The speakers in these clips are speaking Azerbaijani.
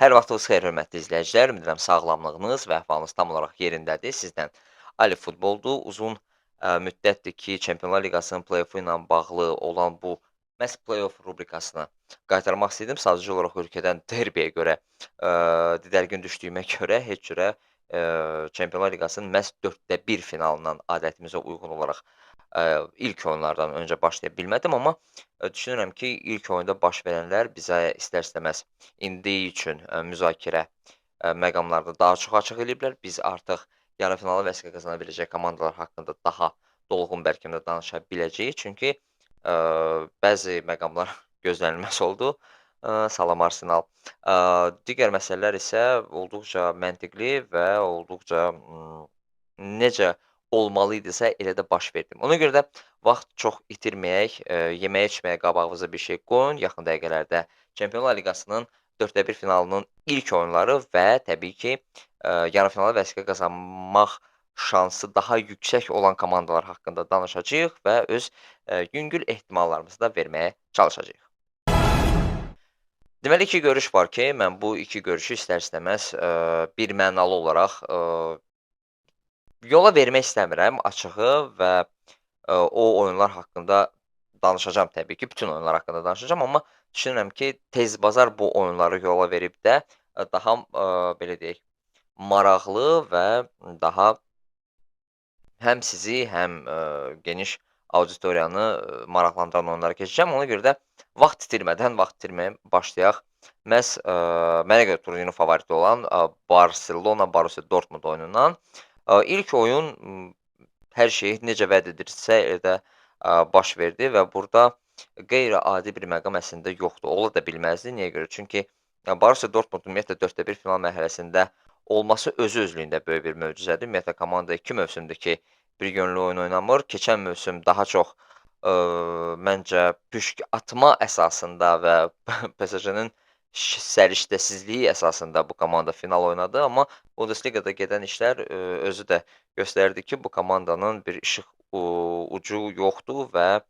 Hər vaxtınız xeyir, hörmətli izləyicilər. Ümid edirəm sağlamlığınız və əhvalınız tam olaraq yerindədir. Sizdən Ali Futboldur. Uzun müddətdir ki, Çempionlar Liqasının play-offu ilə bağlı olan bu məhz play-off rubrikasını qaytarmaq istəyirdim. Sadəcə olaraq ölkədən derbiyə görə didərgin düşdüyümə görə heç cürə Çempionlar Liqasının məhz 1/4 finalından adətimizə uyğun olaraq ilk oyunlardan öncə başlaya bilmədim, amma düşünürəm ki, ilk oyunda baş verənlər bizə istər-istəməz indi üçün müzakirə məqamlarda daha çox açıq eləyiblər. Biz artıq yarımfinala vəsiqə qazana biləcək komandalar haqqında daha dolğun bəlkə də danışa biləcəyik. Çünki bəzi məqamlar gözlənilməz oldu. Salam Arsenal. Digər məsələlər isə olduqca məntiqli və olduqca necə olmalı idisə elə də baş verdi. Ona görə də vaxt çox itirməyək, yeməyə-içməyə qabağımıza bir şey qoyun. Yaxın dəqiqələrdə Çempionlar Liqasının 1/4 finalının ilk oyunları və təbii ki, yarımfinala vəsiqə qazanmaq şansı daha yüksək olan komandalar haqqında danışacağıq və öz yüngül ehtimallarımızı da verməyə çalışacağıq. Deməli, 2 görüş var ki, mən bu 2 görüşü istər-istəməz birmənalı olaraq yola vermək istəmirəm açığı və o oyunlar haqqında danışacağam təbii ki, bütün oyunlar haqqında danışacağam, amma düşünürəm ki, tez bazar bu oyunları yola verib də daha belə deyək, maraqlı və daha həm sizi, həm geniş auditoriyanı maraqlandıran oyunlara keçəcəm. Ona görə də vaxt itirməyə başlayaq. Məhz mənə görə turnirin favoriti olan Barselona Borussia Dortmund oyunundan. İlk oyun hər şey necə vəd edirsə elə də baş verdi və burada qeyri-adi bir məqam əslində yoxdur. Ola da bilməzdi. Niyə görə? Çünki Borussia Dortmund ümumiyyətlə 1/4 final mərhələsində olması özü-özlüyündə böyük bir möcüzədir. Ümumiyyətlə komanda 2 mövsümdür ki, biryönlü oyun oynamır. Keçən mövsüm daha çox məncə püşk atma əsasında və PSG-nin səriştəsizliyi əsasında bu komanda final oynadı, amma Bundesliqada gedən işlər özü də göstərdi ki, bu komandanın bir işıq ucu yoxdur və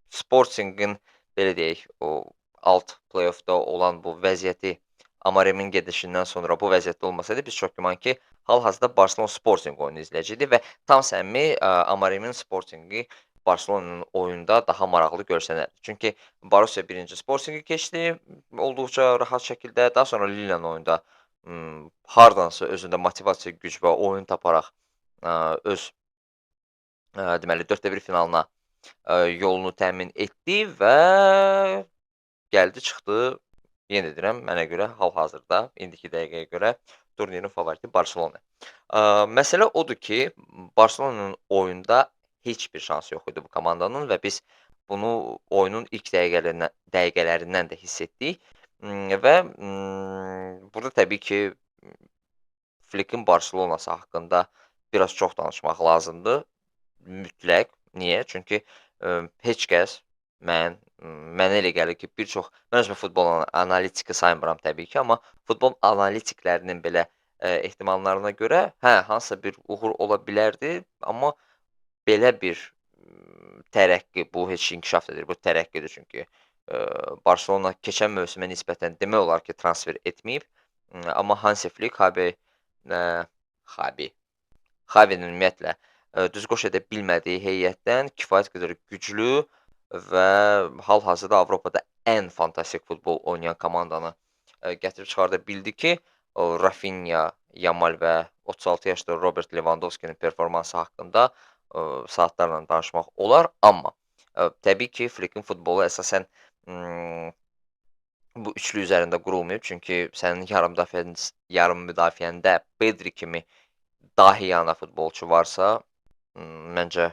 Sportingin belə deyək, o alt play-offda olan bu vəziyyəti Amaremin gedişindən sonra bu vəziyyətdə olmasaydı, biz çox güman ki, hal-hazırda Barcelona Sporting oyunu izləyəcəkdik və tam səmimi Amaremin Sportingi Barcelonanın oyunda daha maraqlı görsənərdi. Çünki Borussia 1-ci Sportingi keçdi olduqca rahat şəkildə. Daha sonra Lille-nin oyunda hardansa özündə motivasiya, güc və oyun taparaq öz deməli 1/4 finalına yolunu təmin etdi və gəldi çıxdı, yenə deyirəm, mənə görə hal-hazırda indiki dəqiqəyə görə turnirin favoriti Barselona. Məsələ odur ki, Barselonanın oyunda heç bir şansı yox idi bu komandanın və biz bunu oyunun ilk dəqiqələrindən də hiss etdik və burada təbii ki, Flikin Barselonası haqqında biraz çox danışmaq lazımdır. Mütləq. Niyə? Çünki heç kəs mənə elə gəlir ki, bir çox mən özümü futbol analitiki saymıram təbii ki, amma futbol analitiklərinin belə ehtimallarına görə, hə, hansısa bir uğur ola bilərdi, amma belə bir tərəqqi, bu heç inkişaf da deyil, bu tərəqqidir çünki Barselona keçən mövsümə nisbətən demək olar ki, transfer etməyib, amma Hansi Flik Xavinin ümumiyyətlə düz qoş edə bilmədiyi heyətdən kifayət qədər güclü və hal-hazırda Avropada ən fantastik futbol oynayan komandanı gətirib çıxarda bildi ki, Rafinha, Yamal və 36 yaşlı Robert Lewandowskinin performansı haqqında saatlarla danışmaq olar, amma təbii ki, Flikin futbolu əsasən bu üçlü üzərində qurulmayıb, çünki sənin yarım müdafiəndə Pedri kimi dahiyana futbolçu varsa, məncə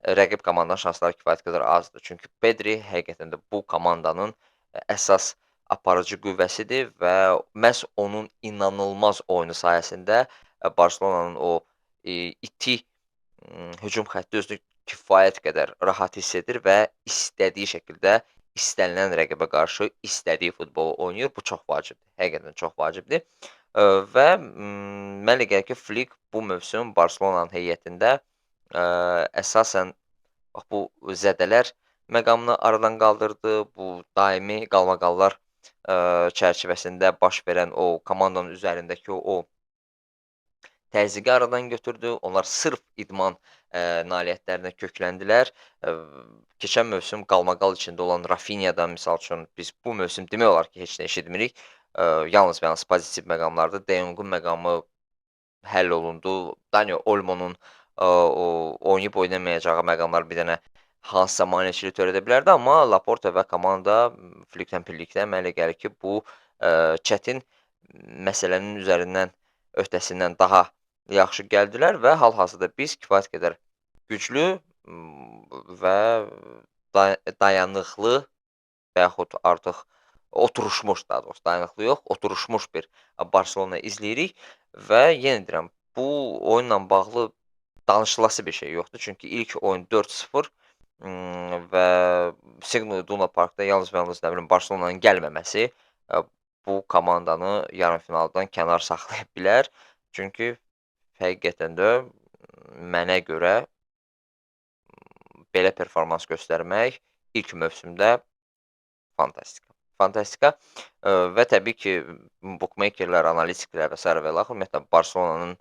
rəqib komandanın şansları kifayət qədər azdır. Çünki Pedri həqiqətən də bu komandanın əsas aparıcı qüvvəsidir və məhz onun inanılmaz oyunu sayəsində Barselonanın o iti hücum xətti özünü kifayət qədər rahat hiss edir və istədiyi şəkildə istənilən rəqibə qarşı istədiyi futbolu oynayır. Bu çox vacibdir. Həqiqətən çox vacibdir. Və mənə elə gəlir ki, Flik bu mövsüm Barselonanın heyətində əsasən bax bu zədələr məqamını aradan qaldırdı. Bu daimi qalmaqallar çərçivəsində baş verən o komandanın üzərindəki o təzyiqi aradan götürdü. Onlar sırf idman, nailiyyətlərinə kökləndilər. Keçən mövsüm qalmaqal içində olan Rafinyadan misal üçün biz bu mövsüm demək olar ki, heç nə eşitmirik. Yalnız və yalnız pozitiv məqamlardır. De Jongun məqamı həll olundu. Dani Olmo'nun o oynayıb oynamayacağı məqamlar bir dənə hansısa maneəçilik törədə bilərdi, amma Laporte və komanda Flicklə birlikdə mənə elə gəlir ki, bu çətin məsələnin üzərindən, öhdəsindən daha yaxşı gəldilər və hal-hazırda biz kifayət qədər güclü və dayanıqlı və yaxud artıq oturuşmuş, daha doğrusu dayanıqlı yox, oturuşmuş bir Barselona izləyirik və yenə deyirəm, bu oyunla bağlı danışılası bir şey yoxdur. Çünki ilk oyun 4-0 və Signal Iduna Parkda yalnız və yalnız nə bilim Barselonanın gəlməməsi bu komandanı yarımfinaldan kənar saxlaya bilər. Çünki həqiqətən də mənə görə belə performans göstərmək ilk mövsümdə fantastika. Fantastika və təbii ki, bukmeykerlər, analitiklər və sairə və ilaxır ümumiyyətlə Barselonanın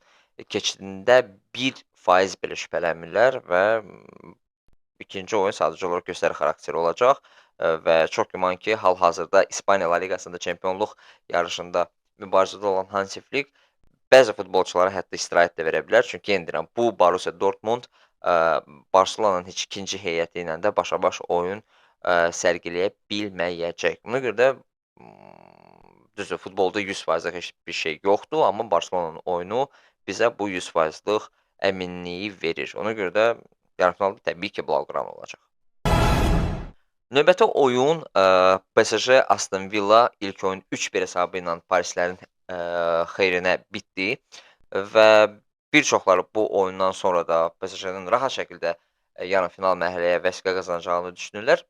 keçidində 1% belə şübhələnmirlər və ikinci oyun sadəcə olaraq göstəri xarakterli olacaq və çox güman ki, hal-hazırda İspaniya La Liqasında çempionluq yarışında mübarizədə olan Hansi Flick bəzi futbolçulara hətta istirahət də verə bilər. Çünki yenə deyirəm, bu Borussia Dortmund Barselonanın heç ikinci heyəti ilə də başa-baş oyun sərgiləyə bilməyəcək. Buna görə də düzdür, futbolda 100%-lik heç bir şey yoxdur, amma Barselonanın oyunu bizə bu 100%-lıq əminliyi verir. Ona görə də yarımfinalda təbii ki, Blaugrana olacaq. Növbəti oyun PSG Aston Villa ilk oyun 3-1 hesabı ilə Parislərin xeyrinə bitdi və bir çoxları bu oyundan sonra da PSG-nin rahat şəkildə yarımfinal mərhələyə vəsiqə qazanacağını düşünürlər.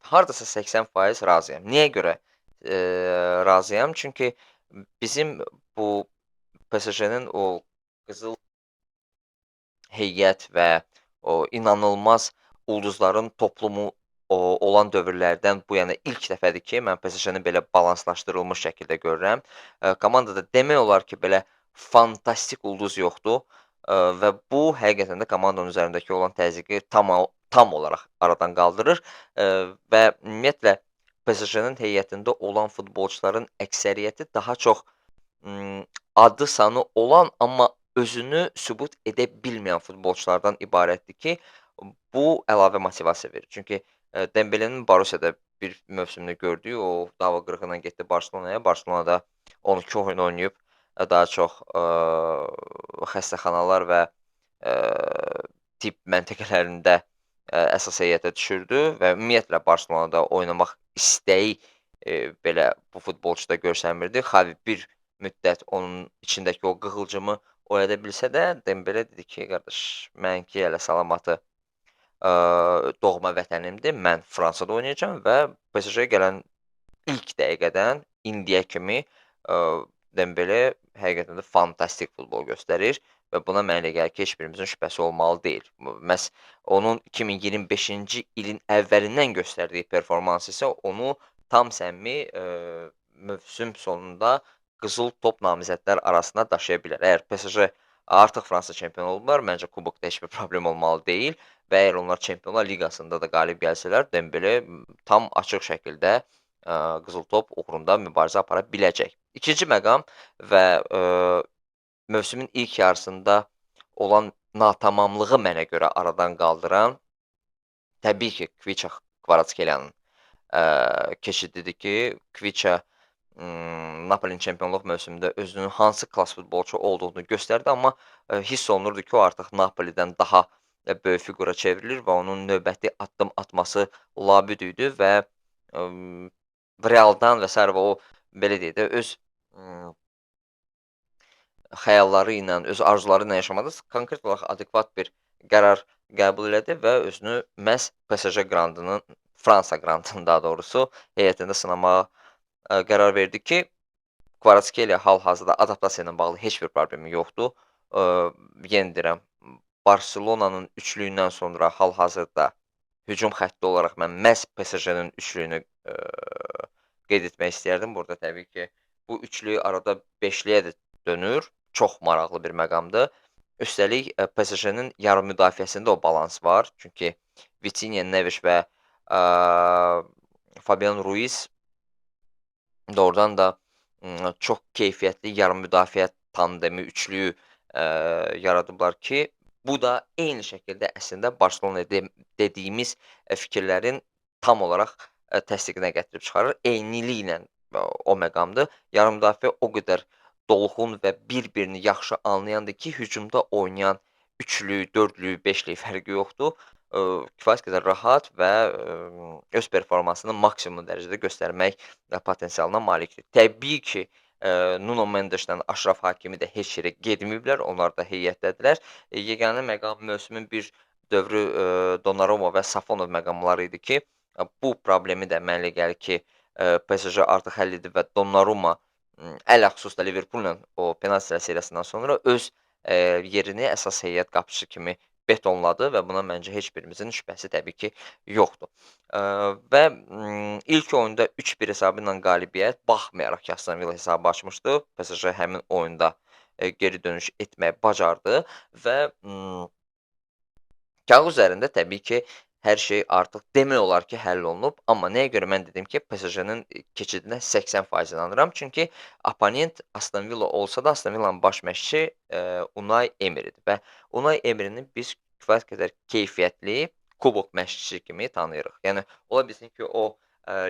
Hardasa 80% razıyam. Niyə görə razıyam? Çünki bizim bu PSG-nin o qızıl heyət və o inanılmaz ulduzların toplumu olan dövrlərdən bu yana ilk dəfədir ki, mən PSG-ni belə balanslaşdırılmış şəkildə görürəm. Komandada demək olar ki, belə fantastik ulduz yoxdur və bu həqiqətən də komandanın üzərindəki olan təzyiqi tam olaraq aradan qaldırır və ümumiyyətlə PSG-nin heyətində olan futbolçuların əksəriyyəti daha çox adı sanı olan, amma özünü sübut edə bilməyən futbolçulardan ibarətdir ki, bu əlavə motivasiya verir. Çünki Dembelenin Borussiada bir mövsümünü gördük, o dava qırığı ilə getdi Barselonaya. Barselonada 12 oyun oynayıb, daha çox xəstəxanalar və tibb məntəqələrində əsas heyətə düşürdü və ümumiyyətlə Barselonada oynamaq istəyi belə bu futbolçuda görsənmirdi. Xavi bir müddət onun içindəki o qığılcımı oyada bilsə də, Dembele dedi ki, qardaş, mənki hələ salamatı doğma vətənimdir, mən Fransada oynayacağam və PSG-yə gələn ilk dəqiqədən indiyə kimi Dembele həqiqətən də fantastik futbol göstərir və buna mənə elə gəlir ki, heç birimizin şübhəsi olmalı deyil. Məhz onun 2025-ci ilin əvvəlindən göstərdiyi performans isə onu tam səmimi mövsüm sonunda qızıl top namizədlər arasına daşıya bilər. Əgər PSG artıq Fransa çempionu oldular, məncə kubokda heç bir problem olmalı deyil və əgər onlar Çempionlar Liqasında da qalib gəlsələr, Dembele tam açıq şəkildə qızıl top uğrunda mübarizə apara biləcək. İkinci məqam və mövsümün ilk yarısında olan natamamlığı mənə görə aradan qaldıran təbii ki, Kviça Kvaratskhelia-nın keçididir ki, Kviça Napolinin çempionluq mövsümündə özünün hansı klass futbolçu olduğunu göstərdi, amma hiss olunurdu ki, o artıq Napolidən daha böyük fiqura çevrilir və onun növbəti addım atması labüd idi və Realdan və s. və o belə deyək də öz xəyalları ilə, öz arzuları ilə yaşamada konkret olaraq adekvat bir qərar qəbul elədi və özünü məhz PSG qrandının, Fransa qrandının daha doğrusu heyətində sınamağa qərar verdi ki, Kvaratskhelia hal-hazırda adaptasiya ilə bağlı heç bir problemi yoxdur. Yenə deyirəm, Barselonanın üçlüyündən sonra hal-hazırda hücum xətti olaraq mən məhz PSG-nin üçlüyünü qeyd etmək istəyərdim. Burada təbii ki, bu üçlü arada beşliyə də dönür. Çox maraqlı bir məqamdır. Üstəlik, PSG-nin yarım müdafiəsində o balans var. Çünki Vitinha, Neves və Fabian Ruiz doğrudan da çox keyfiyyətli yarım müdafiə tandemi, üçlüyü yaradıblar ki, bu da eyni şəkildə əslində Barselona dediyimiz fikirlərin tam olaraq təsdiqinə gətirib çıxarır. Eyniliklə o məqamdır. Yarım müdafiə o qədər dolğun və bir-birini yaxşı anlayandır ki, hücumda oynayan üçlü, dördlü, beşli fərqi yoxdur. Kifayət qədər rahat və öz performansını maksimum dərəcədə göstərmək potensialına malikdir. Təbii ki, Nuno Mendeslə Aşraf Hakimi də heç yerə getməyiblər, onlar da heyətdədirlər. Yeganə məqam mövsümün bir dövrü Donnarumma və Safonov məqamları idi ki, bu problemi də mənə elə gəlir ki, PSG artıq həll edib və Donnarumma ələxüsus da Liverpoolla o penalti seriyasından sonra öz yerini əsas heyət qapıçısı kimi betonladı və buna məncə heç birimizin şübhəsi təbii ki, yoxdur. Və ilk oyunda 3-1 hesabı ilə qalibiyyət, baxmayaraq ki, Aston Villa hesabı açmışdı, PSG həmin oyunda geri dönüş etməyi bacardı və kağız üzərində təbii ki, hər şey artıq demək olar ki, həll olunub. Amma nəyə görə mən dedim ki, PSG-nin keçidinə 80% inanıram. Çünki opponent Aston Villa olsa da, Aston Villanın baş məşqçisi Unai Emery'dir və Unai Emery'ni biz kifayət qədər keyfiyyətli kubok məşqçisi kimi tanıyırıq. Yəni ola bilsin ki, o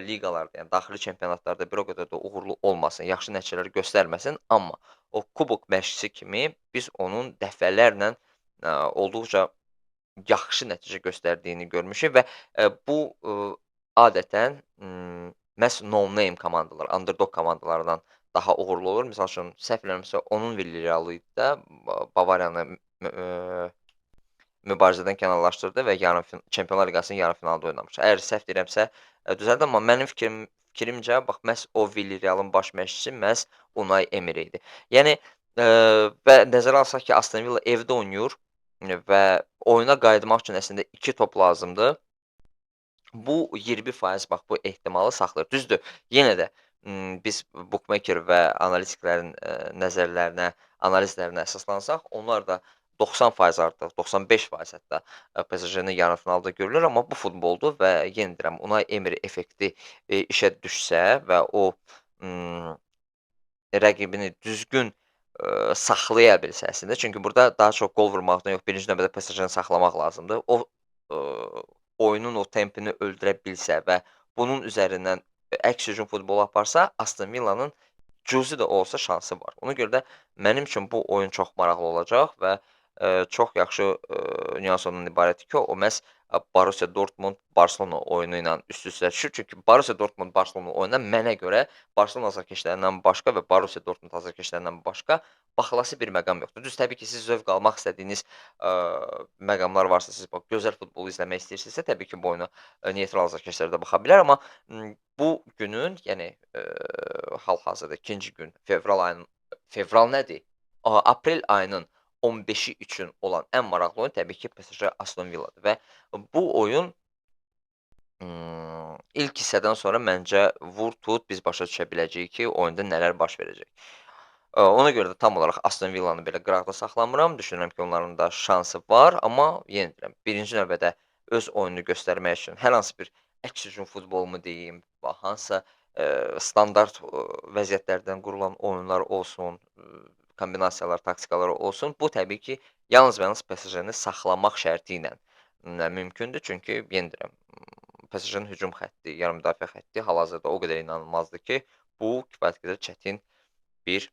liqalarda, yəni daxili çempionatlarda bir o qədər də uğurlu olmasın, yaxşı nəticələr göstərməsin, amma o kubok məşqçisi kimi biz onun dəfələrlə olduqca yaxşı nəticə göstərdiyini görmüşük və bu adətən məhz no-name komandalar, underdog komandalardan daha uğurlu olur. Məsəl üçün, səhv eləmirəmsə, onun Villarreal idi də Bavariyanı mübarizədən kənarlaşdırdı və Çempionlar Liqasının yarımfinalında oynamışdı. Əgər səhv deyirəmsə, düzəldin, amma mənim fikrimcə, bax, məhz o Villarrealın baş məşqçisi məhz Unai Emery idi. Yəni və nəzərə alsaq ki, Aston Villa evdə oynayır və oyuna qayıtmaq üçün əslində 2 top lazımdır. Bu 20% bax bu ehtimalı saxlayır. Düzdür, yenə də biz bookmaker və analitiklərin nəzərlərinə, analizlərinə əsaslansaq, onlar da 90% artıq, 95% hətta PSG-nin yarımfinalda görülür, amma bu futboldur və yenə deyirəm, Unai Emery effekti işə düşsə və o rəqibini düzgün saxlaya bilsə əslində, çünki burada daha çox qol vurmaqdan yox, birinci növbədə PSG-ni saxlamaq lazımdır. O oyunun o tempini öldürə bilsə və bunun üzərindən əks hücum futbolu aparsa, Aston Villanın cüzi də olsa şansı var. Ona görə də mənim üçün bu oyun çox maraqlı olacaq və çox yaxşı nüans ondan ibarətdir ki, o məhz Borussia Dortmund Barselona oyunu ilə üst-üstə düşür. Çünki Borussia Dortmund Barselona oyununda mənə görə Barselona azarkeşlərindən başqa və Borussia Dortmund azarkeşlərindən başqa baxılası bir məqam yoxdur. Düz təbii ki, siz zövq almaq istədiyiniz məqamlar varsa, siz bax gözəl futbolu izləmək istəyirsinizsə, təbii ki, bu oyuna neytral azarkeşlər də baxa bilər, amma bu günün, yəni hal-hazırda ikinci gün fevral nədir? Aprel ayının 15-i üçün olan ən maraqlı oyun təbii ki, PSG Aston Villadır və bu oyun ilk hissədən sonra məncə vur tut biz başa düşə biləcəyik ki, oyunda nələr baş verəcək. Ona görə də tam olaraq Aston Villanı belə qıraqda saxlamıram. Düşünürəm ki, onların da şansı var, amma yenə deyirəm, birinci növbədə öz oyununu göstərmək üçün hər hansı bir əks hücum futbolumu deyim, hansısa standart vəziyyətlərdən qurulan oyunlar olsun, kombinasiyalar, taktikalar olsun. Bu təbii ki, yalnız və yalnız PSG-ni saxlamaq şərti ilə mümkündür. Çünki yenə deyirəm, PSG-nin hücum xətti, yarım müdafiə xətti hal-hazırda o qədər inanılmazdır ki, bu kifayət qədər çətin bir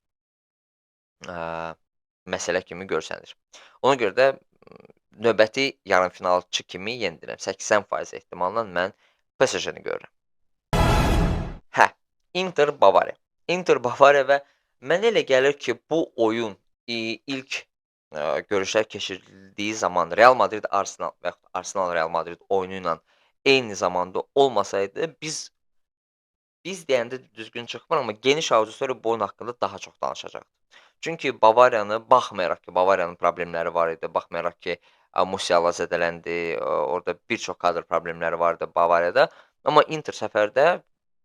məsələ kimi görsənir. Ona görə də növbəti yarımfinalçı kimi yenə deyirəm, 80% ehtimalla mən PSG-ni görürəm. Inter Bavariya. Inter Bavariya və mənə elə gəlir ki, bu oyun ilk görüşlər keçirildiyi zaman Real Madrid Arsenal və yaxud Arsenal Real Madrid oyunu ilə eyni zamanda olmasaydı, biz deyəndə düzgün çıxmır, amma geniş auditoriya bu oyun haqqında daha çox danışacaqdı. Çünki Bavariyanı baxmayaraq ki, Bavariyanın problemləri var idi, baxmayaraq ki, Musiala zədələndi, orada bir çox kadr problemləri var idi Bavariyada, amma Inter səfərdə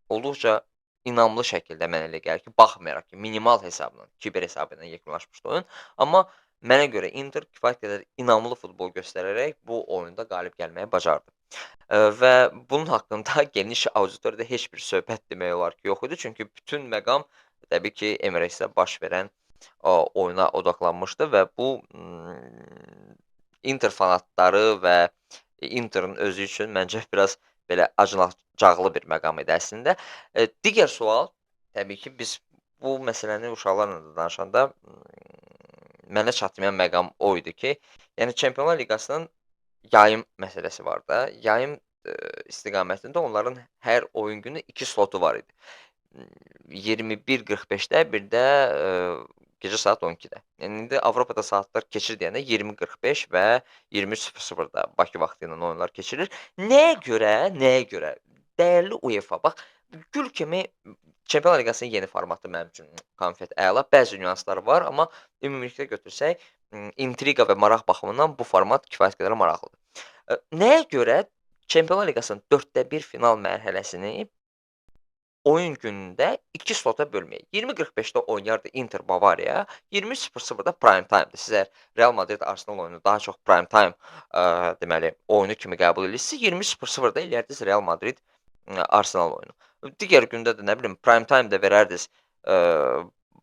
olduqca inamlı şəkildə mənə elə gəlir ki, baxmayaraq ki, minimal hesabla, kiber hesabı ilə yekunlaşmışdı oyun, amma mənə görə Inter kifayət qədər inamlı futbol göstərərək bu oyunda qalib gəlməyi bacardı. Və bunun haqqında geniş auditoriyada heç bir söhbət demək olar ki, yox idi. Çünki bütün məqam təbii ki, Emirates-də baş verən oyuna odaqlanmışdı və bu Inter fanatları və Interin özü üçün məncə biraz belə acınacaqlı bir məqam idi əslində. Digər sual, təbii ki, biz bu məsələni uşaqlarla da danışanda mənə çatmayan məqam o idi ki, yəni Çempionlar Liqasının yayım məsələsi var da. Yayım istiqamətində onların hər oyun günü 2 slotu var idi. 21:45-də, bir də gecə saat 12-də. Yəni indi Avropada saatlar keçir deyəndə 20:45 və 23:00-da Bakı vaxtı ilə oyunlar keçirilir. Nəyə görə? Dəyərli UEFA, bax, gül kimi Çempionlar Liqasının yeni formatı mənim üçün konfet əla. Bəzi nüansları var, amma ümumilikdə götürsək, intriqa və maraq baxımından bu format kifayət qədər maraqlıdır. Nəyə görə Çempionlar Liqasının 1/4 final mərhələsini oyun günündə 2 slota bölməyək? 20:45-də oynayardı Inter Bavariya, 23:00-da prime time-dır. Siz əgər Real Madrid Arsenal oyunu daha çox prime time, deməli, oyunu kimi qəbul edirsinizsə, 23:00-da eləyərdiniz Real Madrid Arsenal oyunu. Digər gündə də nə bilim prime time-da verərdiniz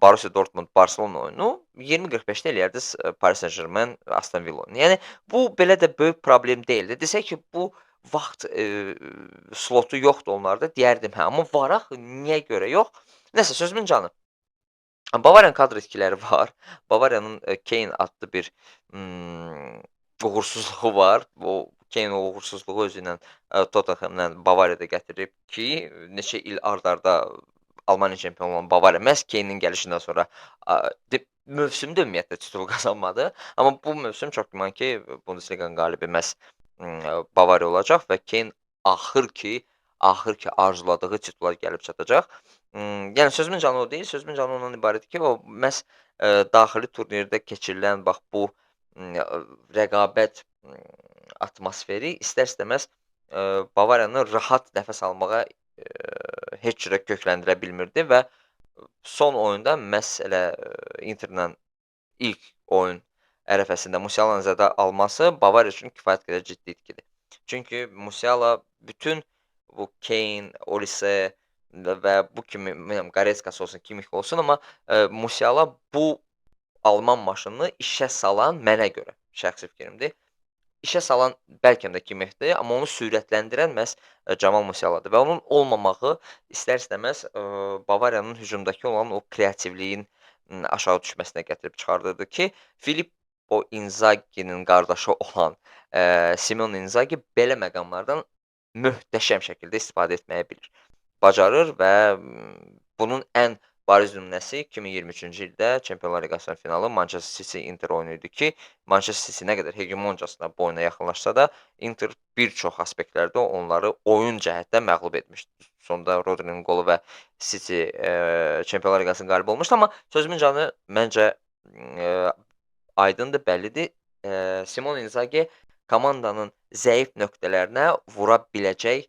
Borussia Dortmund Barselona oyunu, 20:45-də eləyərdiniz Paris Saint-Germain Aston Villa oyunu. Yəni bu belə də böyük problem deyildi. Desək ki, bu vaxt slotu yoxdur onlarda, deyərdim hə, amma var axı, niyə görə yox? Nəsə, sözümün canı. Bavariyanın kadr itkiləri var. Bavariyanın Kane adlı bir uğursuzluğu var. O Kane o uğursuzluğu özü ilə Tottenhamla Bavariyada gətirib ki, neçə il ard-arda Almaniya çempionu olan Bavariya məhz Kane'in gəlişindən sonra mövsümdə ümumiyyətlə titul qazanmadı. Amma bu mövsüm çox güman ki, Bundesliqanın qalibi məhz Bavariya olacaq və Kane axır ki arzuladığı titula gəlib çatacaq. Yəni sözümün canı o deyil, sözümün canı ondan ibarətdir ki, o məhz daxili turnirdə keçirilən bax bu rəqabət atmosferi istər-istəməz Bavariyanı rahat nəfəs almağa heç cürə kökləndirə bilmirdi və son oyunda məhz elə Interlə ilk oyun ərəfəsində Musialanın zədə alması Bavariya üçün kifayət qədər ciddi itkidir. Çünki Musiala bütün bu Kane, Olise və bu kimi bilmirəm Goretskası olsun, Kimmich olsun, amma Musiala bu alman maşınını işə salan mənə görə, şəxsi fikrimdir, işə salan bəlkə də Kimmichdir, amma onu sürətləndirən məhz Camal Musialadır və onun olmamağı istər-istəməz Bavariyanın hücumdakı olan o kreativliyin aşağı düşməsinə gətirib çıxardırdı ki, Filippo Inzaghi'nin qardaşı olan Simone Inzaghi belə məqamlardan möhtəşəm şəkildə istifadə etməyi bilir, bacarır və bunun ən bariz nümunəsi 2023-cü ildə Çempionlar Liqasının finalı Manchester City Inter oyunu idi ki, Manchester City nə qədər hegemoncasına bu oyuna yaxınlaşsa da, Inter bir çox aspektlərdə onları oyun cəhətdən məğlub etmişdi. Sonda Rodri'nin qolu və City Çempionlar Liqasının qalibi olmuşdu, amma sözümün canı məncə aydındır, bəllidir. Simone Inzaghi komandanın zəif nöqtələrinə vura biləcək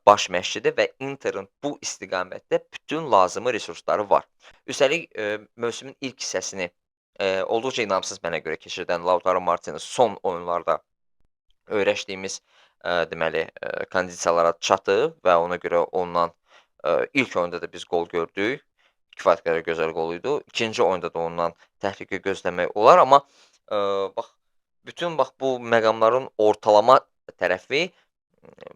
baş məşqçidir və Interin bu istiqamətdə bütün lazımi resursları var. Üstəlik mövsümün ilk hissəsini olduqca inamsız mənə görə keçirdən Lautaro Martinez son oyunlarda öyrəşdiyimiz deməli kondisiyalara çatıb və ona görə ondan ilk oyunda da biz qol gördük. Kifayət qədər gözəl qol idi. İkinci oyunda da ondan təhlükə gözləmək olar, amma bütün bu məqamların ortalama tərəfi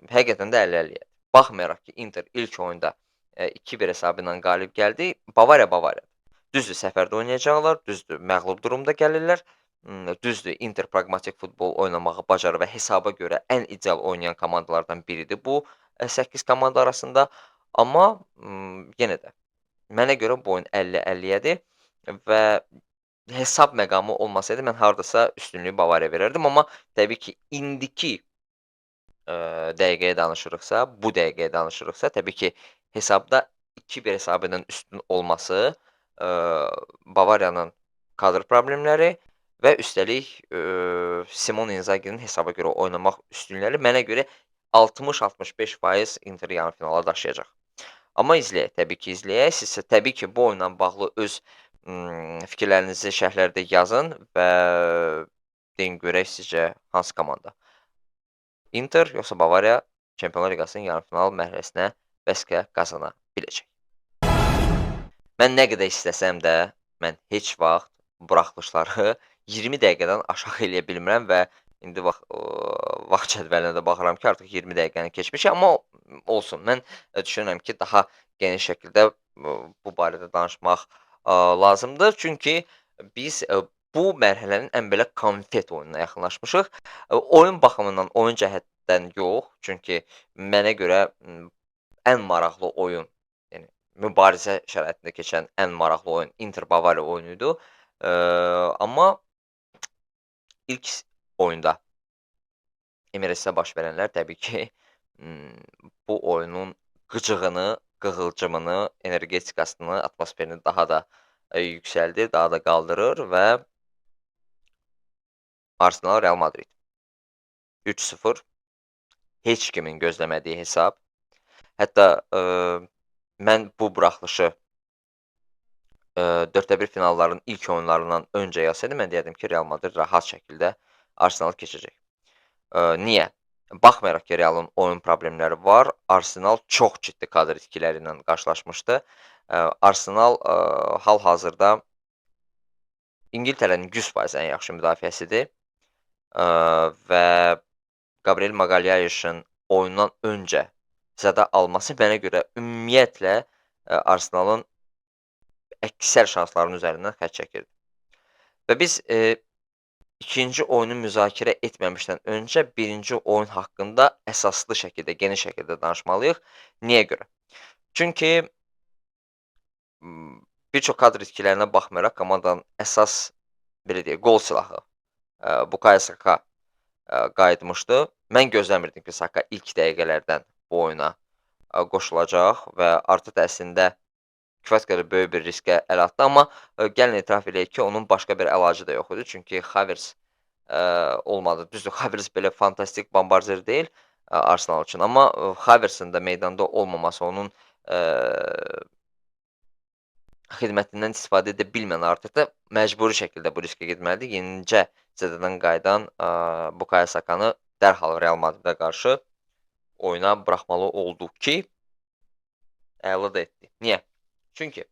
həqiqətən də 50-50-yə. Baxmayaraq ki, Inter ilk oyunda 2-1 hesabı ilə qalib gəldi, Bavariya. Düzdür, səfərdə oynayacaqlar, düzdür, məğlub durumda gəlirlər, düzdür, Inter praqmatik futbol oynamağı bacarır və hesaba görə ən ideal oynayan komandalardan biridir bu 8 komanda arasında. Amma yenə də mənə görə bu oyun 50-50-yədir və hesab məqamı olmasaydı mən hardasa üstünlüyü Bavariyaya verərdim, amma təbii ki, indiki dəqiqəyə danışırıqsa, bu dəqiqəyə danışırıqsa, təbii ki, hesabda 2-1 hesabı ilə üstün olması Bavariyanın kadr problemləri və üstəlik Simone Inzaghi'nin hesaba görə oynamaq üstünlüləri mənə görə 60-65% Interi yarımfinala daşıyacaq. Amma izləyək, təbii ki, izləyək. Sizsə təbii ki, bu oyunla bağlı öz fikirlərinizi şərhlərdə yazın və deyin görək sizcə hansı komanda? Inter yoxsa Bavariya Çempionlar Liqasının yarımfinal mərhələsinə vəsqə qazana biləcək? Mən nə qədər istəsəm də, mən heç vaxt buraxılışları 20 dəqiqədən aşağı eləyə bilmirəm və indi vaxt cədvəlinə də baxıram ki, artıq 20 dəqiqəni keçmişik, amma olsun. Mən düşünürəm ki, daha geniş şəkildə bu barədə danışmaq lazımdır. Çünki biz bu mərhələnin ən belə konfet oyununa yaxınlaşmışıq. Oyun baxımından, oyun cəhətdən yox, çünki mənə görə ən maraqlı oyun, yəni mübarizə şəraitində keçən ən maraqlı oyun Inter-Bavariya oyunu idi. Amma ilk oyunda Emirates-də baş verənlər təbii ki, bu oyunun qıcığını, qığılcımını, energetikasını, atmosferini daha da yüksəldir, daha da qaldırır və Arsenal Real Madrid 3-0 heç kimin gözləmədiyi hesab. Hətta mən bu buraxılışı 4-1 finalların ilk oyunlarından öncə yazsaydım, mən deyərdim ki, Real Madrid rahat şəkildə Arsenalı keçəcək. Niyə? Baxmayaraq ki, Realın oyun problemləri var, Arsenal çox ciddi kadr itkiləri ilə qarşılaşmışdı. Arsenal hal-hazırda İngiltərənin 100% ən yaxşı müdafiəsidir və Gabriel Magalhaes'in oyundan öncə zədə alması mənə görə ümumiyyətlə Arsenalın əksər şanslarının üzərindən xətt çəkirdi. Və biz ikinci oyunu müzakirə etməmişdən öncə birinci oyun haqqında əsaslı şəkildə, geniş şəkildə danışmalıyıq. Niyə görə? Çünki bir çox kadr itkilərinə baxmayaraq komandanın əsas, belə deyək, qol silahı Bukayo Saka qayıtmışdı. Mən gözləmirdim ki, Saka ilk dəqiqələrdən bu oyuna qoşulacaq və artıq əslində kifayət qədər böyük bir riskə əl atdı, amma gəlin etiraf eləyək ki, onun başqa bir əlacı da yox idi. Çünki Havertz olmadı. Düzdür, Havertz belə fantastik bombardier deyil Arsenal üçün, amma Havertzin də meydanda olmaması, onun xidmətindən istifadə edə bilməyən artıq da məcburi şəkildə bu riskə getməlidir. Yenicə zədədən qayıdan Bukayo Sakanı dərhal Real Madridə qarşı oyuna buraxmalı oldu ki, əla da etdi. Niyə? Çünki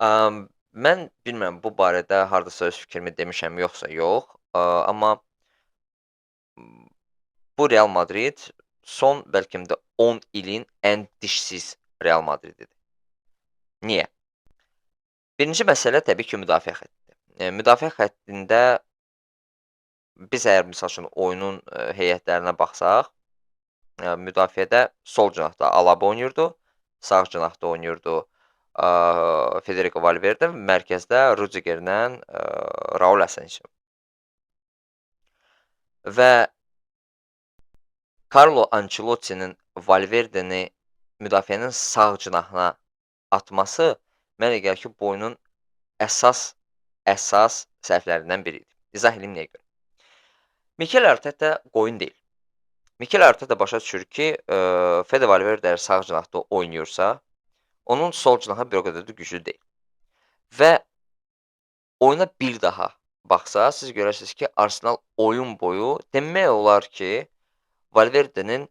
mən bilmirəm bu barədə hardasa öz fikrimi demişəm yoxsa yox, amma bu Real Madrid son bəlkə də 10 ilin ən dişsiz Real Madrididir. Niyə? Birinci məsələ təbii ki, müdafiə xəttidir. Müdafiə xəttində biz əgər misal üçün oyunun heyətlərinə baxsaq, müdafiədə sol cinahda Alaba oynayırdı, sağ cinahda oynayırdı Federico Valverde, mərkəzdə Rudigerlə Raul Asensio. Və Carlo Ancelotti'nin Valverdeni müdafiənin sağ cinahına atması mənə gəlir ki, bu oyunun əsas səhvlərindən biri idi. İzah edeyim nəyə görə. Mikel Arteta qoyun deyil. Mikel Arteta başa düşür ki, Fede Valverde sağ cinahda oynayırsa, onun sol cinaha bir o qədər də güclü deyil. Və oyuna bir daha baxsa, siz görərsiniz ki, Arsenal oyun boyu demək olar ki, Valverde'nin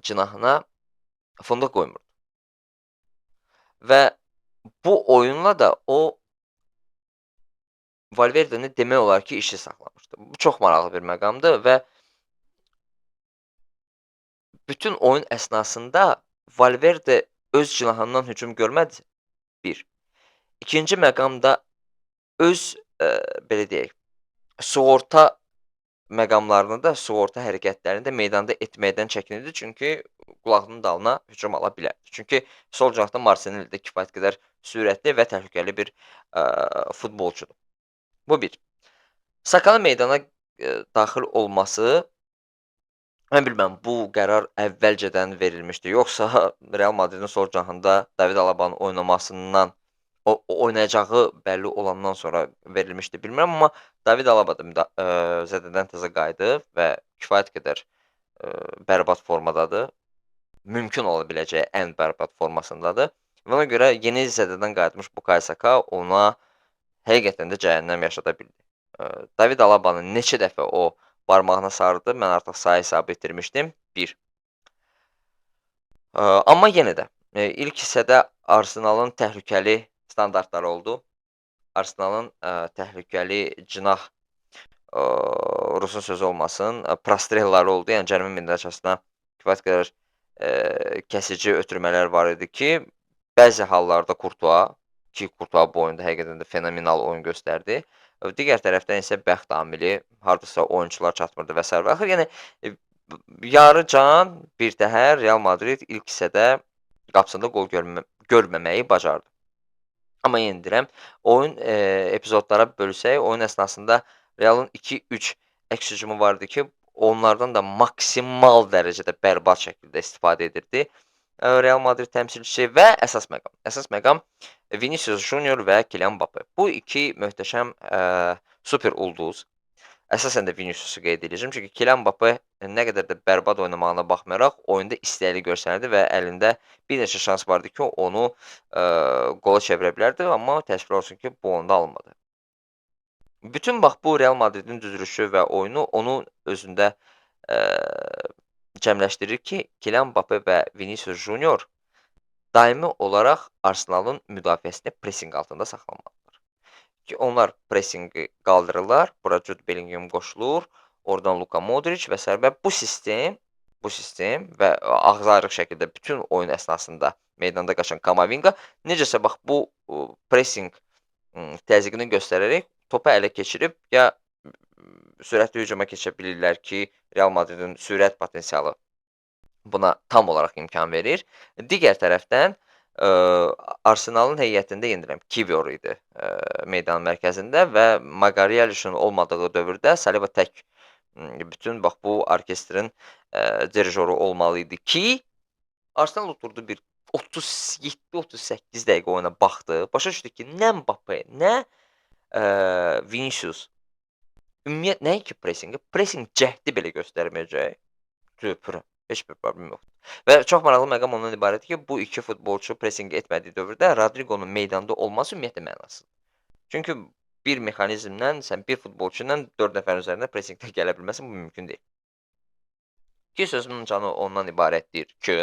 cinahına fondaq qoymurdu. Və bu oyunla da o Valverde'ni demək olar ki, işi saxlamışdı. Bu çox maraqlı bir məqamdır və bütün oyun əsnasında Valverde öz cinahından hücum görmədi. Bir. İkinci məqamda öz, belə deyək, sığorta məqamlarını da, sığorta hərəkətlərini də meydanda etməkdən çəkinirdi. Çünki qulağının dalına hücum ala bilərdi. Çünki sol cinahda Martinelli də kifayət qədər sürətli və təhlükəli bir futbolçudur. Bu bir. Sakanın meydana daxil olması, mən bilməm, bu qərar əvvəlcədən verilmişdi. Yoxsa Real Madridin sol cinahında David Alaba'nın oynamasından, oynayacağı bəlli olandan sonra verilmişdi, bilmirəm. Amma David Alaba da zədədən təzə qayıdıb və kifayət qədər bərbad formadadır. mümkün ola biləcəyi ən bərbad formasındadır. Və ona görə yeni zədədən qayıtmış Bukayo Saka ona həqiqətən də cəhənnəm yaşada bildi. David Alabanı neçə dəfə o barmağına sarıdı, mən artıq sayı hesabı itirmişdim. 1. Amma yenə də ilk hissədə Arsenalın təhlükəli standartları oldu. Arsenalın təhlükəli cinah Rusun sözü olmasın, prostrelları oldu. Yəni cərimə mindarçasına kifayət qədər kəsici ötürmələr var idi ki, bəzi hallarda Kurtua bu oyunda həqiqətən də fenomenal oyun göstərdi. Digər tərəfdən isə bəxt amili, hardasa oyunçular çatmırdı və s. və axır. Yəni yarıcan birtəhər Real Madrid ilk hissədə qapısında qol görməməyi bacardı. Amma yenə deyirəm, oyun epizodlara bölsək, oyun əsnasında Realın 2-3 əks hücumu vardı ki, onlardan da maksimal dərəcədə bərbad şəkildə istifadə edirdi Real Madrid təmsilçisi və əsas məqam. Əsas məqam Vinicius Junior və Kylian Mbappe. Bu iki möhtəşəm super ulduz. Əsasən də Viniciusu qeyd edəcəm, çünki Kylian Mbappe nə qədər də bərbad oynamağına baxmayaraq oyunda istəkli göstərdi və əlində bir neçə şans vardı ki, onu qola çevirə bilərdi, amma təəssüflər olsun ki, bu oyunda alınmadı. Bütün bax bu Real Madridin düzülüşü və oyunu onu özündə cəmləşdirir ki, Kylian Mbappe və Vinicius Junior daimi olaraq Arsenalın müdafiəsini presinq altında saxlamalıdırlar. Ki onlar presinqi qaldırırlar, bura Jude Bellingham qoşulur, oradan Luka Modric və s. və bu sistem və ağzı-ayrıq şəkildə bütün oyun əsnasında meydanda qaçan Kamavinga necəsə bax bu presinq təzyiqini göstərərək topu ələ keçirib ya sürətli hücuma keçə bilirlər ki, Real Madridin sürət potensialı buna tam olaraq imkan verir. Digər tərəfdən Arsenalın heyətində yenə deyirəm, Kivior idi meydanın mərkəzində və Magalhaes'in olmadığı dövrdə Saliba tək bütün bax bu orkestrin dirijoru olmalı idi ki, Arsenal oturdu bir 37-38 dəqiqə oyuna baxdı. Başa düşdü ki, nə Mbappe, nə Vinicius ümumiyyətlə nəinki presinq cəhdi belə göstərməyəcək. Tüpürəm. Heç bir problem yoxdur. Və çox maraqlı məqam ondan ibarətdir ki, bu iki futbolçu presinq etmədiyi dövrdə Rodrigo'nun meydanda olması ümumiyyətlə mənasızdır. Çünki bir mexanizmdən sən bir futbolçu ilə 4 nəfərin üzərində presinqdə gələ bilməsin, bu mümkün deyil. Ki sözümün canı ondan ibarətdir ki,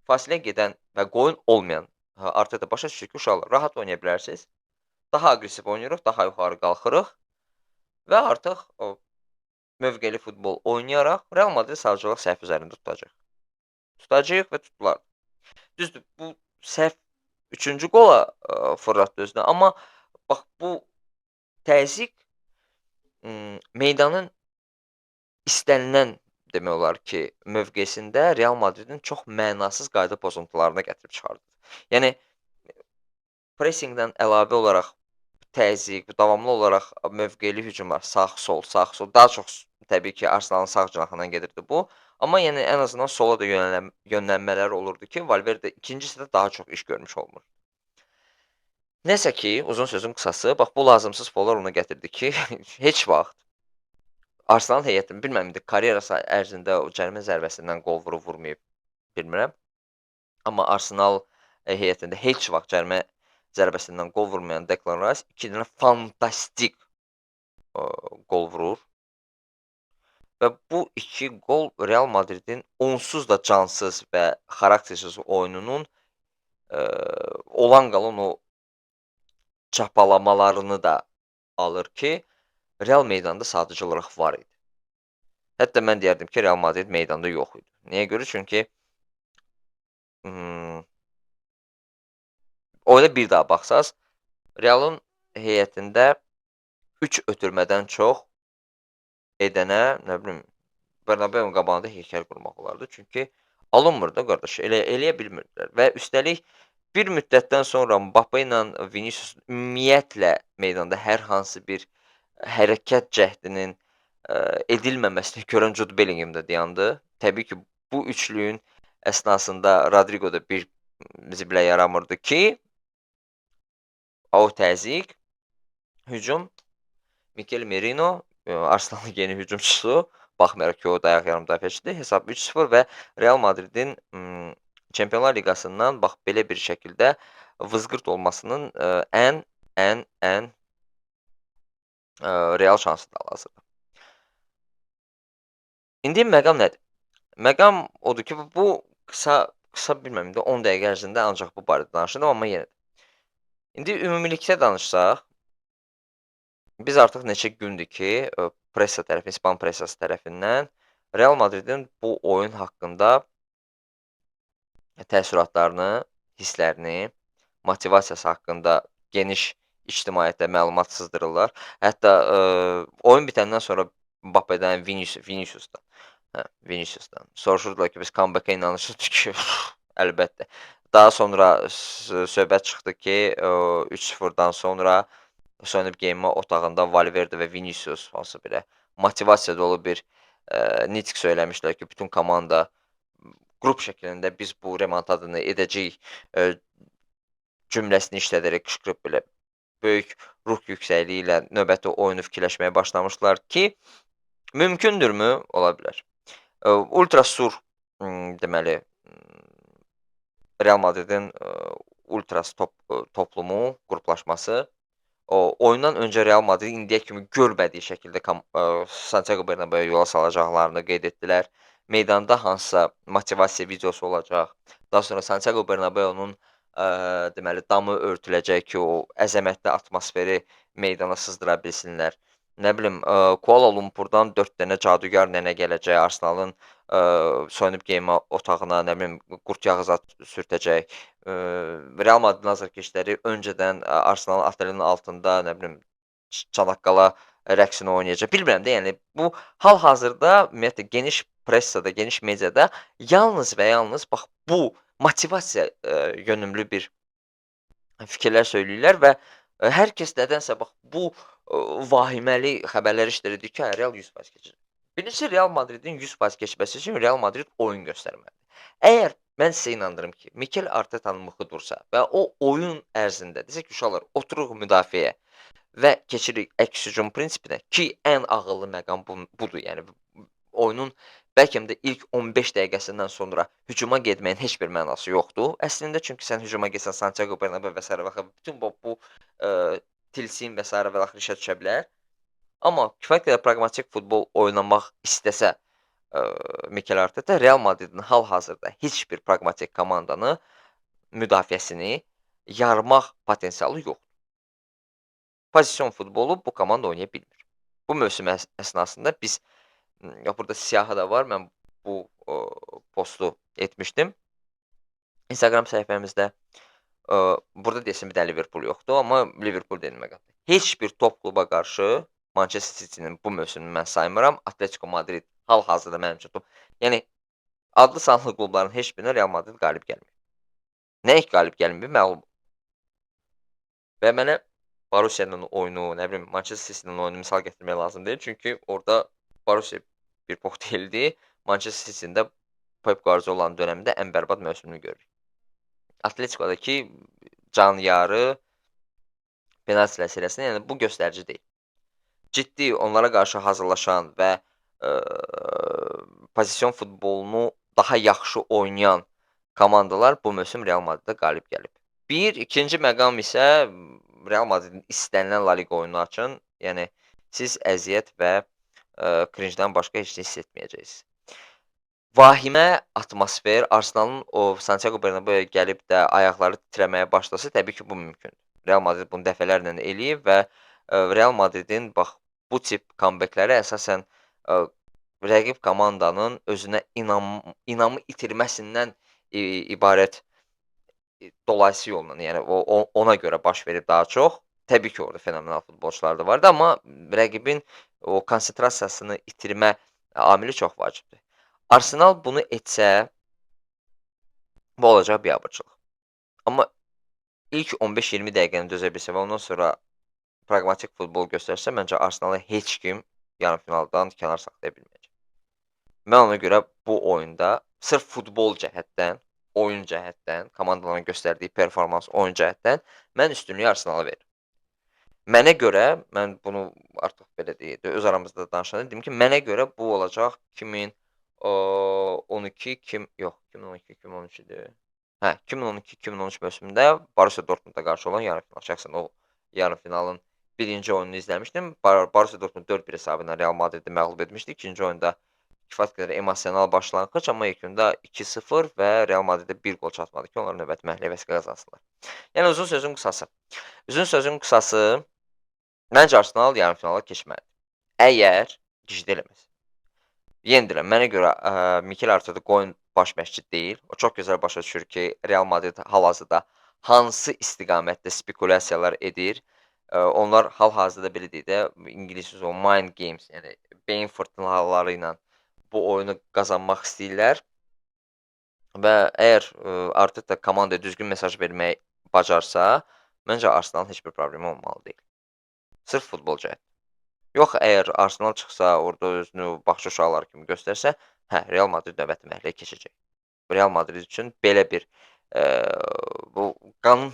fasilə gedən və qoyun olmayan artıq da başa düşür ki, uşaqlar rahat oynaya bilərsiniz. Daha aqressiv oynayırıq, daha yuxarı qalxırıq və artıq o mövqeli futbol oynayaraq Real Madrid savcılıq səhv üzərində tutacaq. Tutacaq və tutular. Düzdür, bu səhv 3-cü qola fırlatdı özünə, amma bax bu təzyiq meydanın istənilən demək olar ki, mövqesində Real Madridin çox mənasız qayda pozuntularına gətirib çıxardı. Yəni presinqdən əlavə olaraq təzyiq, davamlı olaraq mövqeli hücumlar, sağ-sol, sağ-sol, daha çox təbii ki, Arsenalın sağ cinahından gedirdi bu. Amma yəni ən azından sola da yönlənmələr olurdu ki, Valverde ikinci hissədə daha çox iş görmüş olmur. Nəsə ki, uzun sözün qısası, bax bu lazımsız follar ona gətirdi ki, heç vaxt Arsenal heyətini bilmirəm indi karyerası ərzində o cərimə zərbəsindən qol vurub vurmayıb bilmirəm. Amma Arsenal heyətində heç vaxt cərimə zərbəsindən qol vurmayan Declan Rice 2 dənə fantastik qol vurur. Və bu 2 qol Real Madridin onsuz da cansız və xaraktersiz oyununun olan qalan o çapalamalarını da alır ki, Real meydanda sadıcı olaraq var idi. Hətta mən deyərdim ki, Real Madrid meydanda yox idi. Niyə görə? Çünki oyuna bir daha baxsaz, Realın heyətində 3 ötürmədən çox edənə, nə bilim, Bernabeu qabağında heykəl qurmaq olardı. Çünki alınmır da qardaş, eləyə bilmirdilər. Və üstəlik bir müddətdən sonra Mbappe ilə Vinicius ümumiyyətlə meydanda hər hansı bir hərəkət cəhdinin edilməməsini görən Jude Bellingham da dayandı. Təbii ki, bu üçlüyün əsnasında Rodrigo da bir zibilə yaramırdı ki, o təzyiq, hücum, Mikel Merino, Arsenalın yeni hücumçusu, baxmayaraq ki, o dayaq yarımdafiəçidir. Hesab 3-0 və Real Madridin Çempionlar Liqasından bax belə bir şəkildə vızqırt olmasının ən real şansıdır hal-hazırda. İndi məqam nədir? Məqam odur ki, bu qısa bilmirəm, indi 10 dəqiqə ərzində ancaq bu barədə danışdım, amma yenə də. İndi ümumilikdə danışsaq, biz artıq neçə gündür ki, pressa tərəfi, İspan pressası tərəfindən Real Madridin bu oyun haqqında təəssüratlarını, hisslərini, motivasiyası haqqında geniş ictimaiyyətə məlumat sızdırırlar. Hətta oyun bitəndən sonra Mbappédən, Viniciusdan, Viniciusdan soruşurdular ki, biz comeback-ə inanırsınız ki, əlbəttə. Daha sonra söhbət çıxdı ki, 3-0-dan sonra soyunub geyinmə otağında Valverde və Vinicius hansı belə motivasiya dolu bir nitq söyləmişlər ki, bütün komanda qrup şəklində biz bu remontadını edəcəyik cümləsini işlədərək qışqırıb belə böyük ruh yüksəkliyi ilə növbəti oyunu fikirləşməyə başlamışlar ki, mümkündürmü? Ola bilər. Ultrasur deməli Real Madridin ultras toplumu, qruplaşması oyundan öncə Real Madrid indiyə kimi görmədiyi şəkildə Santiago Bernabeu yola salacaqlarını qeyd etdilər. Meydanda hansısa motivasiya videosu olacaq. Daha sonra Santiago Bernabeu-nun deməli damı örtüləcək ki, o əzəmətli atmosferi meydana sızdıra bilsinlər. Nə bilim, Kuala Lumpurdan 4 dənə cadugar nənə gələcək, Arsenalın soyunub geyinmə otağına, nə bilim, qurd yağı zad sürtəcək. Real Madridin azarkeşləri öncədən Arsenalın otelinin altında, nə bilim, çanaqqala rəqsini oynayacaq. Bilmirəm də, yəni bu hal-hazırda ümumiyyətlə geniş pressada, geniş mediada yalnız və yalnız bax bu motivasiya yönümlü bir fikirlər söyləyirlər və hər kəs nədənsə bax bu vahiməli xəbərlər işlədir ki, Real 100% keçəcək. Birincisi, Real Madridin 100% keçməsi üçün Real Madrid oyun göstərməlidir. Əgər mən sizə inandırım ki, Mikel Arteta'nın mıxı dursa və o oyun ərzində desə ki, uşaqlar, oturuq müdafiəyə və keçirik əks hücum prinsipinə ki, ən ağıllı məqam budur. Yəni oyunun bəlkə də ilk 15 dəqiqəsindən sonra hücuma getməyin heç bir mənası yoxdur. Əslində çünki sən hücuma getsən Santiago Bernabeu və s. və bütün bu tilsim və s. və axır işə düşə bilər. Amma kifayət qədər praqmatik futbol oynamaq istəsə Mikel Arteta, Real Madridin hal-hazırda heç bir praqmatik komandanı müdafiəsini yarmaq potensialı yoxdur. Pozisyon futbolu bu komanda oynaya bilmir. Bu mövsüm əsnasında biz burada siyahı da var. Mən bu postu etmişdim. Instagram səhifəmizdə. Burada deyəsən bir də Liverpool yoxdur, amma Liverpool denilmək qaldı. Heç bir top kluba qarşı Manchester City-nin bu mövsümünü mən saymıram. Atletico Madrid hal-hazırda mənim üçün top. Yəni adlı sanlı klubların heç birinə Real Madrid qalib gəlmir. Nəyə qalib gəlmir? Məlum. Və mənə Borussia'nın oyunu, nə bilim, Manchester City-nin oyunu misal gətirmək lazım deyil. Çünki orada Borussia bir pox deyildi. Manchester City-də Pep Guardiola-nın dönəmində ən bərbad mövsümünü görürük. Atletico-dakı can-yarı penalti məsələsində, yəni bu göstərici deyil. Ciddi onlara qarşı hazırlaşan və pozisyon futbolunu daha yaxşı oynayan komandalar bu mövsüm Real Madridə qalib gəlib. İkinci məqam isə Real Madridin istənilən La Liga oyununu açın. Yəni siz əziyyət və cringe-dən başqa heç nə hiss etməyəcəksiniz. Vahimə atmosfer, Arsenalın o Santiago Bernabeu-ya gəlib də ayaqları titrəməyə başlasa, təbii ki, bu mümkündür. Real Madrid bunu dəfələrlə eləyib və Real Madridin bax bu tip comebackləri əsasən rəqib komandanın özünə inamı itirməsindən ibarət dolayısı yolla, yəni ona görə baş verib daha çox. Təbii ki, orada fenomenal futbolçular da vardı, amma rəqibin o konsentrasiyasını itirmə amili çox vacibdir. Arsenal bunu etsə, bu olacaq biabırçılıq. Amma ilk 15-20 dəqiqəni dözə bilsə və ondan sonra praqmatik futbol göstərsə, məncə Arsenalı heç kim yarımfinaldan kənar saxlaya bilməyəcək. Mən ona görə bu oyunda sırf futbol cəhətdən, oyun cəhətdən, komandaların göstərdiyi performans oyun cəhətdən mən üstünlüyü Arsenala verirəm. Mənə görə, mən bunu artıq belə deyək, öz aramızda danışanda dedim ki, mənə görə bu olacaq 2012, yox, 2012-2013-dür. Hə, 2012-2013 mövsümündə Borussia Dortmunda qarşı olan yarımfinal. Şəxsən o yarımfinalın birinci oyununu izləmişdim. Borussia Dortmund 4-1 hesabı ilə Real Madridi məğlub etmişdi. İkinci oyunda kifayət qədər emosional başlanğıc, amma yekunda 2-0 və Real Madridə bir qol çatmadı ki, onlar növbəti mərhələyə vəsəqə qazansınlar. Yəni uzun sözün qısası. Uzun sözün qısası, məncə Arsenal yarımfinala keçməlidir. Əgər gicdə eləməsə. Yenə deyirəm, mənə görə Mikel Arteta qoyun baş məşqçi deyil. O çox gözəl başa düşür ki, Real Madrid hal-hazırda hansı istiqamətdə spekulyasiyalar edir. Onlar hal-hazırda belə deyək də, ingilis sözü o mind games, yəni beyin fırtınaları ilə bu oyunu qazanmaq istəyirlər. Və əgər Arteta komandaya düzgün mesaj verməyi bacarsa, məncə Arsenalın heç bir problemi olmalı deyil. Sırf futbolcu həyat. Yox, əgər Arsenal çıxsa, orada özünü baxış uşaqları kimi göstərsə, hə, Real Madrid növbəti mərhələyə keçəcək. Real Madrid üçün belə bir bu qanın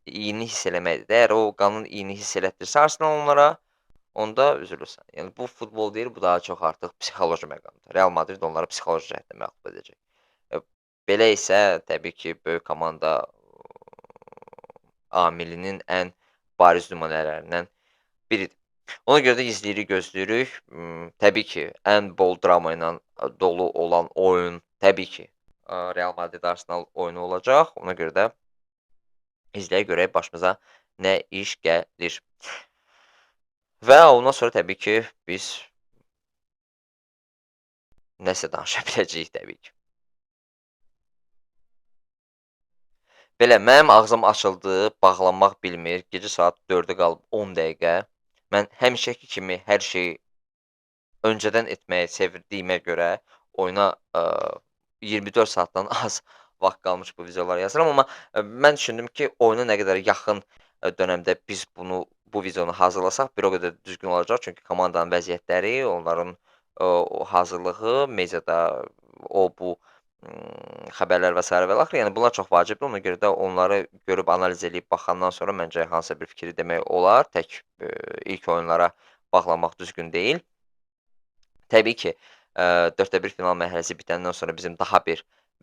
iyini hiss eləməkdir. Əgər o qanın iyini hiss elətdirsə Arsenal onlara, onda üzülürsən. Yəni bu futbol deyil, bu daha çox artıq psixoloji məqamdır. Real Madrid onları psixoloji cəhətdən məğlub edəcək. Belə isə təbii ki, böyük komanda amilinin ən bariz nümunələrindən biridir. Ona görə də izləyirik, gözləyirik. Təbii ki, ən bol drama ilə dolu olan oyun təbii ki, Real Madrid Arsenal oyunu olacaq. Ona görə də izləyək görək başımıza nə iş gəlir. Və ondan sonra təbii ki, biz nəsə danışa biləcəyik təbii ki. Belə, mənim ağzım açıldı, bağlanmaq bilmir. Gecə saat 4-ə qalıb 10 dəqiqə. Mən həmişəki kimi hər şeyi öncədən etməyi sevdiyimə görə oyuna 24 saatdan az vaxt qalmış bu videoları yazıram. Amma mən düşündüm ki, oyuna nə qədər yaxın dönəmdə biz bu videonu hazırlasaq, bir o qədər düzgün olacaq. Çünki komandanın vəziyyətləri, onların o hazırlığı, mediada bu xəbərlər və s. və axır. Yəni bunlar çox vacibdir. Ona görə də onları görüb analiz edib baxandan sonra məncə hansısa bir fikri demək olar. Tək ilk oyunlara bağlanmaq düzgün deyil. Təbii ki, 4-1 final mərhələsi bitəndən sonra bizim daha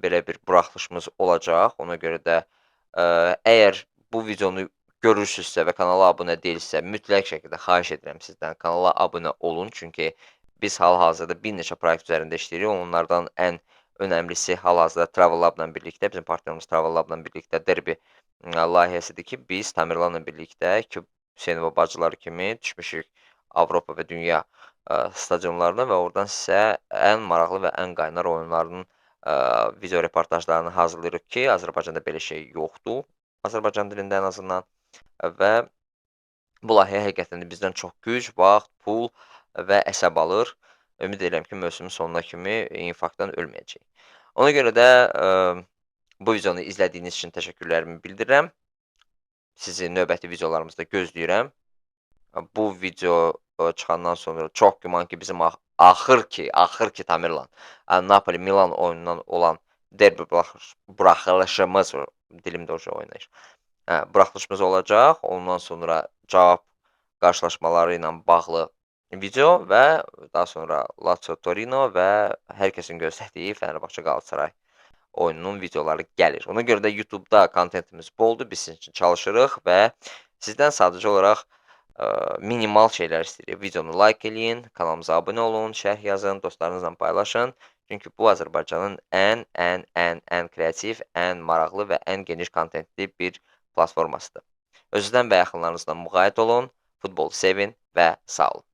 belə bir buraxılışımız olacaq. Ona görə də əgər bu videonu görürsünüzsə və kanala abunə deyilsə, mütləq şəkildə xahiş edirəm sizdən kanala abunə olun. Çünki biz hal-hazırda bir neçə proyekt üzərində işləyirik. Onlardan ən önəmlisi hal-hazırda Travel Lab-la birlikdə, bizim partnyorumuz Travel Lab-la birlikdə Derbi layihəsidir ki, biz Tamirlanla birlikdə iki Hüseynova bacıları kimi düşmüşük Avropa və dünya stadionlarına və oradan sizə ən maraqlı və ən qaynar oyunlarının video reportajlarını hazırlayırıq ki, Azərbaycanda belə şey yoxdur. Azərbaycan dilində ən azından və bu layihə həqiqətən də bizdən çox güc, vaxt, pul və əsəb alır. Ümid edirəm ki, mövsümün sonuna kimi infarktdan ölməyəcək. Ona görə də bu videonu izlədiyiniz üçün təşəkkürlərimi bildirirəm. Sizi növbəti videolarımızda gözləyirəm. Bu video çıxandan sonra çox güman ki, bizim axır ki Tamirlan Napoli Milan oyunundan olan derbi buraxılışımız, dilimdə o oynayır. Buraxılışımız olacaq. Ondan sonra cavab qarşılaşmaları ilə bağlı video və daha sonra Lazio Torino və hər kəsin gözlədiyi Fenerbahçe Galatasaray oyununun videoları gəlir. Ona görə də YouTube-da kontentimiz boldur. Biz sizin üçün çalışırıq və sizdən sadəcə olaraq minimal şeylər istəyirik. Videonu like eləyin, kanalımıza abunə olun, şərh yazın, dostlarınızla paylaşın. Çünki bu Azərbaycanın ən kreativ, ən maraqlı və ən geniş kontentli bir platformasıdır. Özünüzdən və yaxınlarınızdan müğayət olun, futbolu sevin və sağ olun.